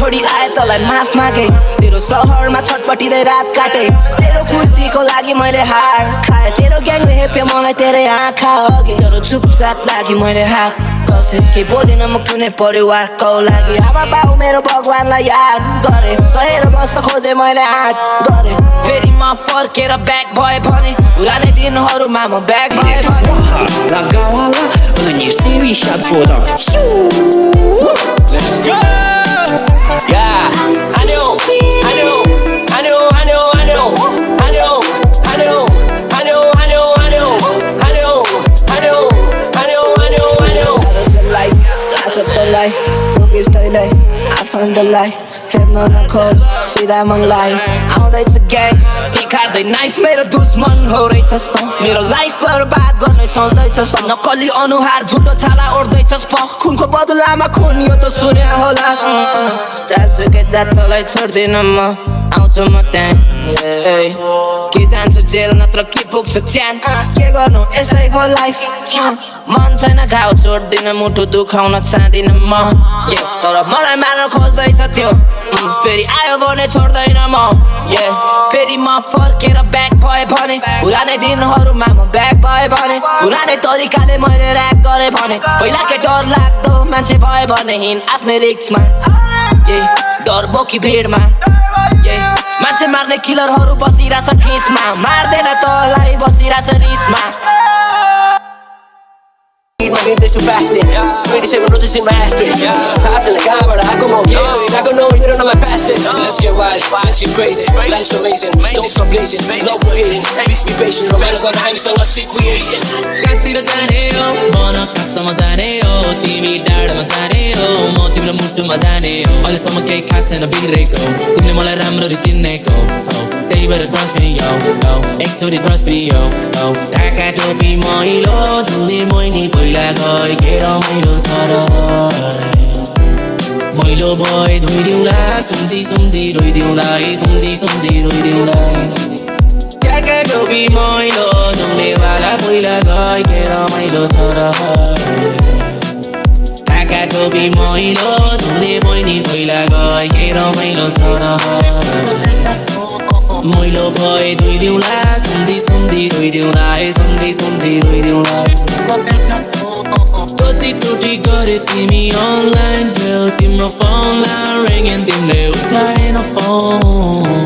छोडी आए तँलाई माफ मागे तेरो सहरमा छटपटिँदै रात काटे तेरो खुसीको लागि मैले हार खाएँ तेरो ग्याङले हेप्यो मलाई तेरै आँखा अघि तेरो चुपचाप लागि मैले हात कसे केही बोलिन म कुनै परिवारको लागि आमा बाउ मेरो भगवानलाई याद गरे सहेर बस्न खोजे मैले आँट गरे फेरि म फर्केर ब्याक भए भने पुरानै दिनहरूमा म ब्याक भए भने लगावाला भनेर तिमी साथ बोल Let's go! Yeah, I know, I know, I know, I know, I know, I know, I know, I know, I know, I know, I know, I know, I know, I know, I know. लासतलाई रोकिस्तैलाई आफन्तलाई खेप्न नखोज सिधा मनलाई आउँदैछ gang निखार्दै knife मेरो दुश्मन हो रहेछस् मेरो life बर्बाद गर्ने सोच्दैछस् नक्कली अनुहार झुटो छाला ओर्दैछस् खुनको बदलामा खुन यो त सुने होला चारसुके जातलाई छोड्दिन म आउँछु म त्यहाँ के जान्छु जेल नत्र के पुग्छ च्यान के गर्नु यसै भयो लाइफ मन छैन घाउ छोड्दिन मुटु दुखाउन चाहदिन म तर मलाई मार्न खोज्दैछ त्यो फेरि आयो भने छोड्दैन म फेरि म फर्केर ब्याक भए भने पुरानै दिनहरूमा म ब्याक भए भने पुरानै तरिकाले मैले ऱ्याप गरेँ भने पहिलाकै डर लाग्दो मान्छे भए भने हिँड आफ्नै रिक्समा डर बोकी भिडमा मान्छे मार्ने किलरहरू बसिरहेछ ठिसमा मार्दैन तँलाई बसिरहेछ रिसमा My game is too passionate. 27 roses in my asterisk. I feel like I'm about to go more. I don't know, you don't know my past. Let's get wild, let's get crazy. Life's amazing, don't stop blazing. Love no hating, please be patient. Romance gonna hang so much sick we Asian. कातिर जाने हो मन कहाँसम्म जाने हो तिमी डाँडामा जाने हो म तिम्रो मुटुमा जाने हो अहिलेसम्म केही खास छैन बिग्रेको तिमीले मलाई राम्ररी चिनेको छौ त्यही भएर trust me yo एकचोटि trust me yo ढाका टोपी मैलो धुने मैनी पहिला गए के रमाइलो छ र मैलो भए धोइदिउँला सुम्झी सुम्झी रोइदिउँला सुम्झी सुम्झी रोइदिउँला ढाका टोपी मैलो धुनेवाला पहिला गए के रमाइलो छ र ढाका टोपी मैलो धुने बहिनी पहिला गए के रमाइलो छ र मैलो भए धोइदिउँला सुम्झी सुम्झी रोइदिउँला सुम्झी सुम्झी रोइदिउँला कतिचोटि गरे तिमी अनलाइन थियो तिम्रो फोनलाई रिङ तिमीले उठाएन फोन